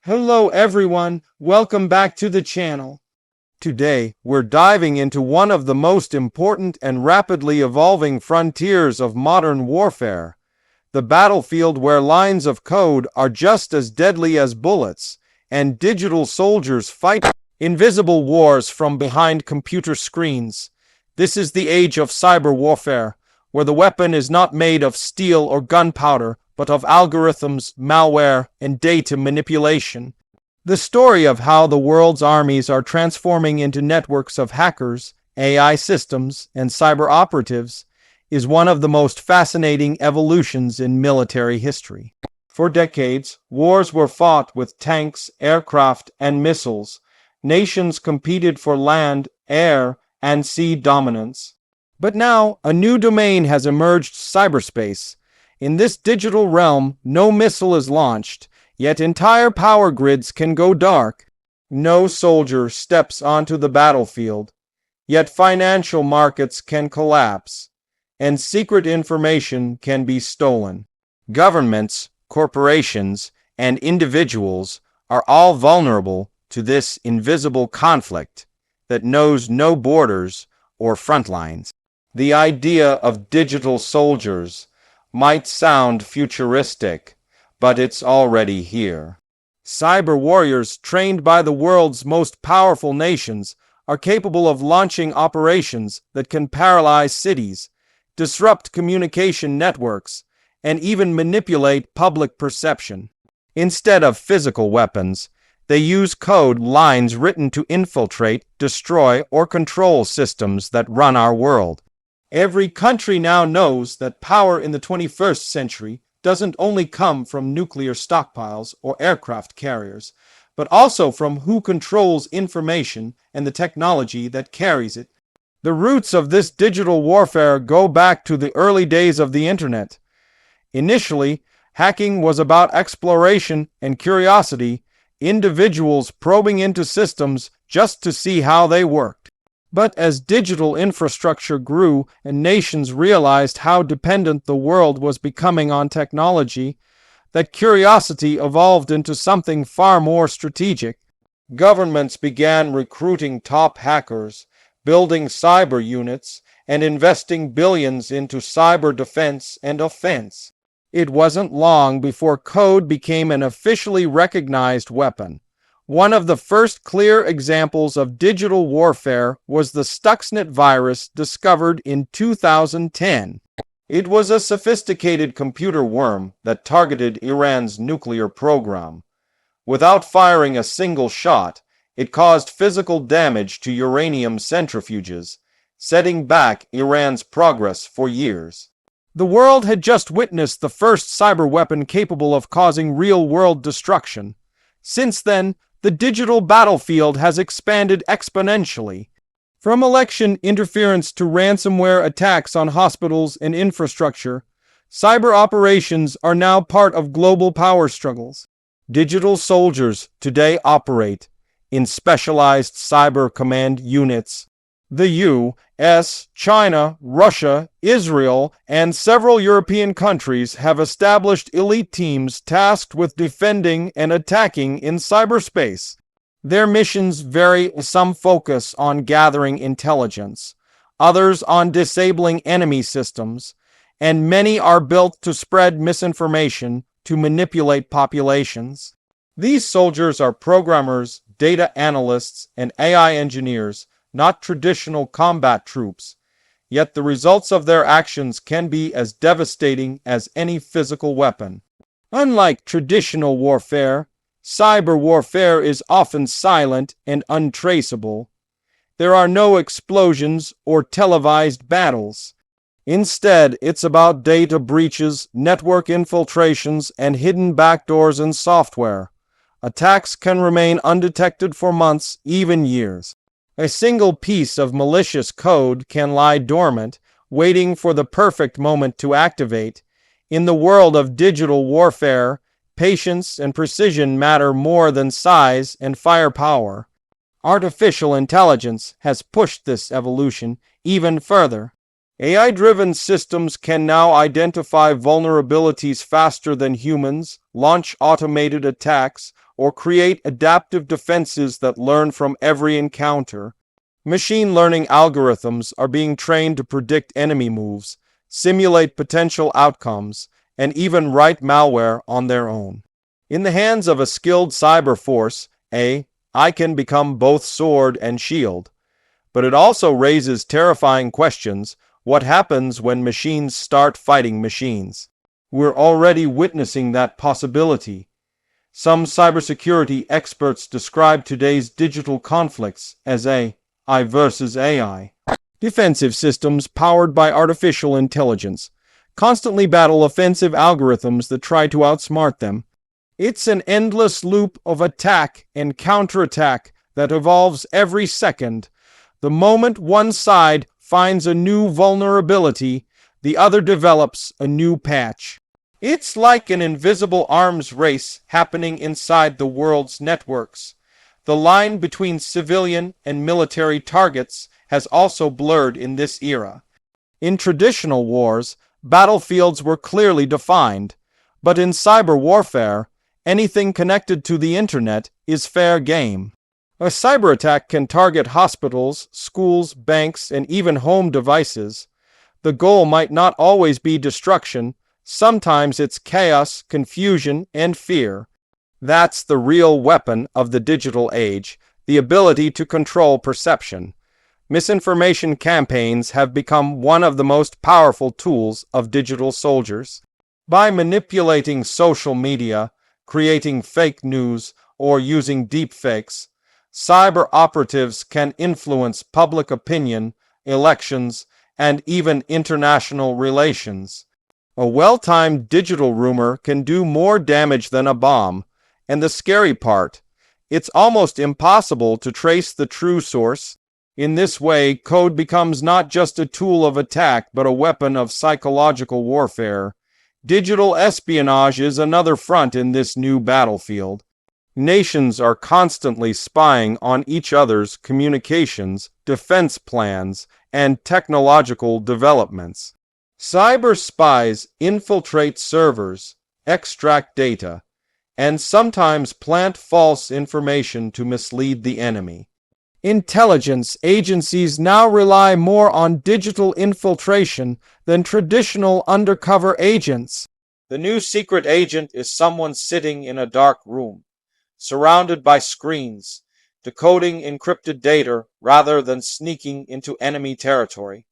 Hello everyone, welcome back to the channel. Today, we're diving into one of the most important and rapidly evolving frontiers of modern warfare, the battlefield where lines of code are just as deadly as bullets, and digital soldiers fight invisible wars from behind computer screens. This is the age of cyber warfare, where the weapon is not made of steel or gunpowder, but of algorithms, malware, and data manipulation. The story of how the world's armies are transforming into networks of hackers, AI systems, and cyber operatives is one of the most fascinating evolutions in military history. For decades, wars were fought with tanks, aircraft, and missiles. Nations competed for land, air, and sea dominance. But now, a new domain has emerged: cyberspace. In this digital realm, no missile is launched, yet entire power grids can go dark. No soldier steps onto the battlefield, yet financial markets can collapse, and secret information can be stolen. Governments, corporations, and individuals are all vulnerable to this invisible conflict that knows no borders or front lines. The idea of digital soldiers might sound futuristic, but it's already here. Cyber warriors trained by the world's most powerful nations are capable of launching operations that can paralyze cities, disrupt communication networks, and even manipulate public perception. Instead of physical weapons, they use code lines written to infiltrate, destroy, or control systems that run our world. Every country now knows that power in the 21st century doesn't only come from nuclear stockpiles or aircraft carriers, but also from who controls information and the technology that carries it. The roots of this digital warfare go back to the early days of the internet. Initially, hacking was about exploration and curiosity, individuals probing into systems just to see how they worked. But as digital infrastructure grew and nations realized how dependent the world was becoming on technology, that curiosity evolved into something far more strategic. Governments began recruiting top hackers, building cyber units, and investing billions into cyber defense and offense. It wasn't long before code became an officially recognized weapon. One of the first clear examples of digital warfare was the Stuxnet virus discovered in 2010. It was a sophisticated computer worm that targeted Iran's nuclear program. Without firing a single shot, it caused physical damage to uranium centrifuges, setting back Iran's progress for years. The world had just witnessed the first cyber weapon capable of causing real-world destruction. Since then, the digital battlefield has expanded exponentially. From election interference to ransomware attacks on hospitals and infrastructure, cyber operations are now part of global power struggles. Digital soldiers today operate in specialized cyber command units. The U.S., China, Russia, Israel, and several European countries have established elite teams tasked with defending and attacking in cyberspace. Their missions vary. Some focus on gathering intelligence, others on disabling enemy systems, and many are built to spread misinformation to manipulate populations. These soldiers are programmers, data analysts, and AI engineers, not traditional combat troops, yet the results of their actions can be as devastating as any physical weapon. Unlike traditional warfare, cyber warfare is often silent and untraceable. There are no explosions or televised battles. Instead, it's about data breaches, network infiltrations, and hidden backdoors in software. Attacks can remain undetected for months, even years. A single piece of malicious code can lie dormant, waiting for the perfect moment to activate. In the world of digital warfare, patience and precision matter more than size and firepower. Artificial intelligence has pushed this evolution even further. AI-driven systems can now identify vulnerabilities faster than humans, launch automated attacks, or create adaptive defenses that learn from every encounter. Machine learning algorithms are being trained to predict enemy moves, simulate potential outcomes, and even write malware on their own. In the hands of a skilled cyber force, AI can become both sword and shield. But it also raises terrifying questions. What happens when machines start fighting machines? We're already witnessing that possibility. Some cybersecurity experts describe today's digital conflicts as AI versus AI. Defensive systems powered by artificial intelligence constantly battle offensive algorithms that try to outsmart them. It's an endless loop of attack and counterattack that evolves every second. The moment one side finds a new vulnerability, the other develops a new patch. It's like an invisible arms race happening inside the world's networks. The line between civilian and military targets has also blurred in this era. In traditional wars, battlefields were clearly defined, but in cyber warfare, anything connected to the internet is fair game. A cyber attack can target hospitals, schools, banks, and even home devices. The goal might not always be destruction. Sometimes it's chaos, confusion, and fear. That's the real weapon of the digital age, the ability to control perception. Misinformation campaigns have become one of the most powerful tools of digital soldiers. By manipulating social media, creating fake news, or using deepfakes, cyber operatives can influence public opinion, elections, and even international relations. A well-timed digital rumor can do more damage than a bomb, and the scary part, it's almost impossible to trace the true source. In this way, code becomes not just a tool of attack, but a weapon of psychological warfare. Digital espionage is another front in this new battlefield. Nations are constantly spying on each other's communications, defense plans, and technological developments. Cyber spies infiltrate servers, extract data, and sometimes plant false information to mislead the enemy. Intelligence agencies now rely more on digital infiltration than traditional undercover agents. The new secret agent is someone sitting in a dark room, surrounded by screens, decoding encrypted data rather than sneaking into enemy territory.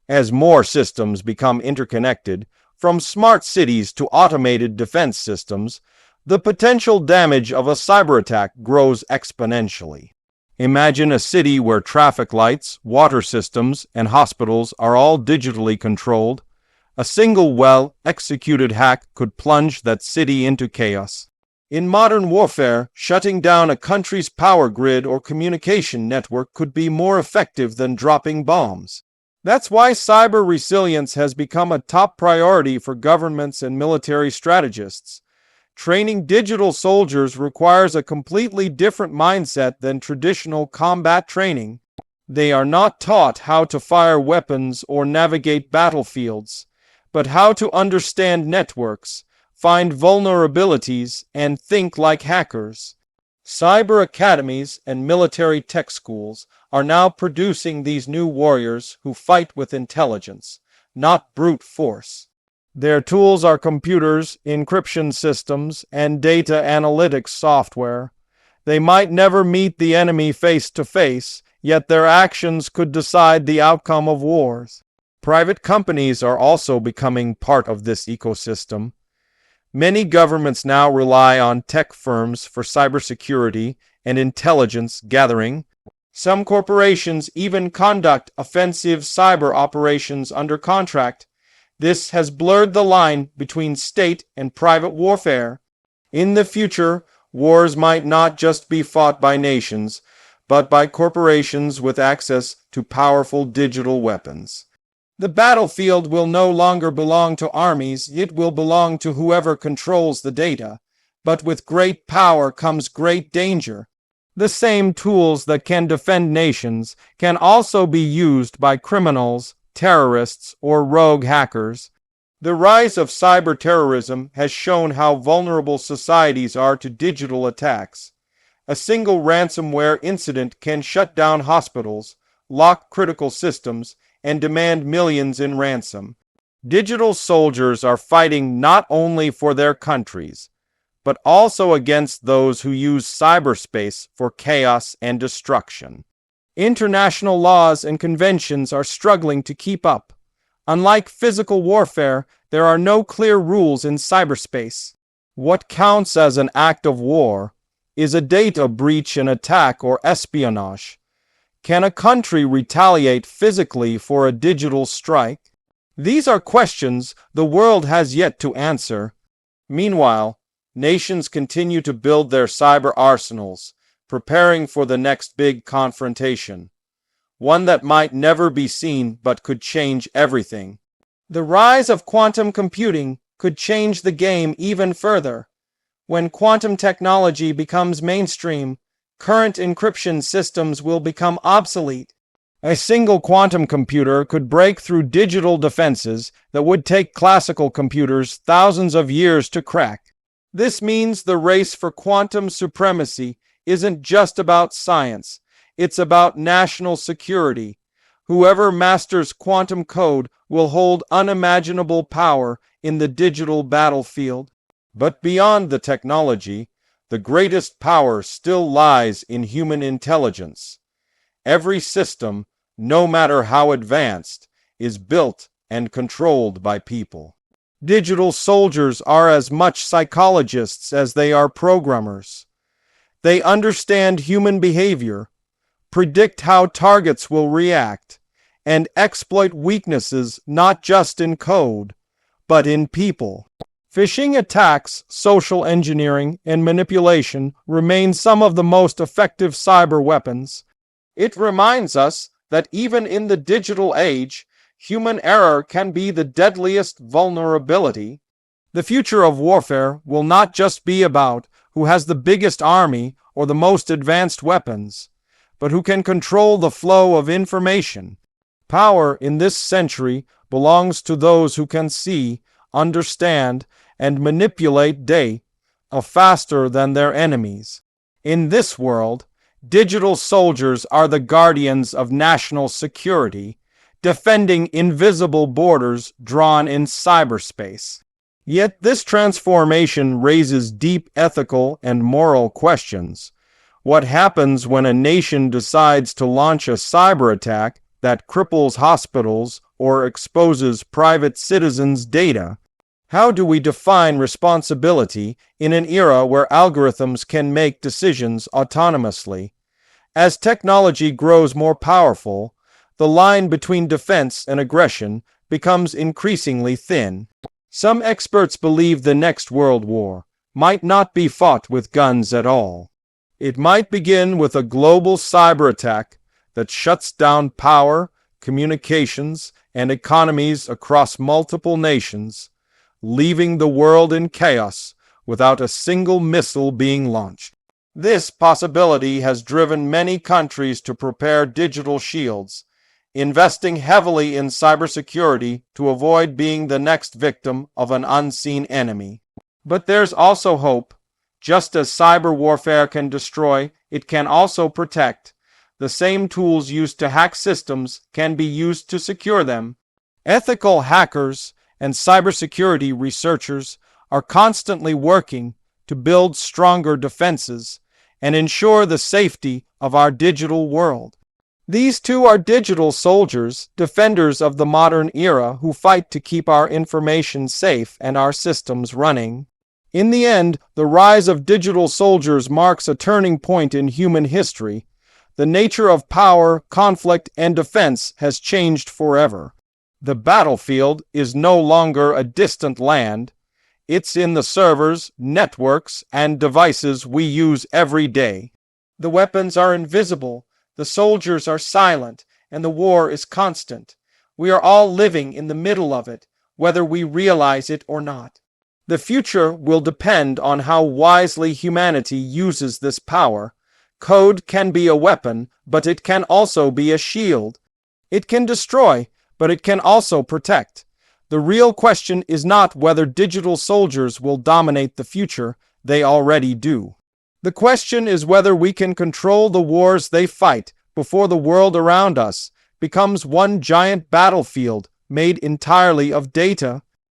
As more systems become interconnected, from smart cities to automated defense systems, the potential damage of a cyber attack grows exponentially. Imagine a city where traffic lights, water systems, and hospitals are all digitally controlled. A single well-executed hack could plunge that city into chaos. In modern warfare, shutting down a country's power grid or communication network could be more effective than dropping bombs. That's why cyber resilience has become a top priority for governments and military strategists. Training digital soldiers requires a completely different mindset than traditional combat training. They are not taught how to fire weapons or navigate battlefields, but how to understand networks, find vulnerabilities, and think like hackers. Cyber academies and military tech schools are now producing these new warriors who fight with intelligence, not brute force. Their tools are computers, encryption systems, and data analytics software. They might never meet the enemy face to face, yet their actions could decide the outcome of wars. Private companies are also becoming part of this ecosystem. Many governments now rely on tech firms for cybersecurity and intelligence gathering. Some corporations even conduct offensive cyber operations under contract. This has blurred the line between state and private warfare. In the future, wars might not just be fought by nations, but by corporations with access to powerful digital weapons. The battlefield will no longer belong to armies, it will belong to whoever controls the data. But with great power comes great danger. The same tools that can defend nations can also be used by criminals, terrorists, or rogue hackers. The rise of cyber terrorism has shown how vulnerable societies are to digital attacks. A single ransomware incident can shut down hospitals, lock critical systems, and demand millions in ransom. Digital soldiers are fighting not only for their countries, but also against those who use cyberspace for chaos and destruction. International laws and conventions are struggling to keep up. Unlike physical warfare, there are no clear rules in cyberspace. What counts as an act of war? Is a data breach an attack or espionage? Can a country retaliate physically for a digital strike? These are questions the world has yet to answer. Meanwhile, nations continue to build their cyber arsenals, preparing for the next big confrontation, one that might never be seen but could change everything. The rise of quantum computing could change the game even further. When quantum technology becomes mainstream, current encryption systems will become obsolete. A single quantum computer could break through digital defenses that would take classical computers thousands of years to crack. This means the race for quantum supremacy isn't just about science, it's about national security. Whoever masters quantum code will hold unimaginable power in the digital battlefield. But beyond the technology, the greatest power still lies in human intelligence. Every system, no matter how advanced, is built and controlled by people. Digital soldiers are as much psychologists as they are programmers. They understand human behavior, predict how targets will react, and exploit weaknesses not just in code, but in people. Phishing attacks, social engineering, and manipulation remain some of the most effective cyber weapons. It reminds us that even in the digital age, human error can be the deadliest vulnerability. The future of warfare will not just be about who has the biggest army or the most advanced weapons, but who can control the flow of information. Power in this century belongs to those who can see, understand, and manipulate data faster than their enemies. In this world, digital soldiers are the guardians of national security, defending invisible borders drawn in cyberspace. Yet this transformation raises deep ethical and moral questions. What happens when a nation decides to launch a cyber attack that cripples hospitals or exposes private citizens' data? How do we define responsibility in an era where algorithms can make decisions autonomously? As technology grows more powerful, the line between defense and aggression becomes increasingly thin. Some experts believe the next world war might not be fought with guns at all. It might begin with a global cyber attack that shuts down power, communications, and economies across multiple nations, leaving the world in chaos without a single missile being launched. This possibility has driven many countries to prepare digital shields, investing heavily in cybersecurity to avoid being the next victim of an unseen enemy. But there's also hope. Just as cyber warfare can destroy, it can also protect. The same tools used to hack systems can be used to secure them. Ethical hackers and cybersecurity researchers are constantly working to build stronger defenses and ensure the safety of our digital world. These too are digital soldiers, defenders of the modern era who fight to keep our information safe and our systems running. In the end, the rise of digital soldiers marks a turning point in human history. The nature of power, conflict, and defense has changed forever. The battlefield is no longer a distant land. It's in the servers, networks, and devices we use every day. The weapons are invisible, the soldiers are silent, and the war is constant. We are all living in the middle of it, whether we realize it or not. The future will depend on how wisely humanity uses this power. Code can be a weapon, but it can also be a shield. It can destroy, but it can also protect. The real question is not whether digital soldiers will dominate the future, they already do. The question is whether we can control the wars they fight before the world around us becomes one giant battlefield made entirely of data,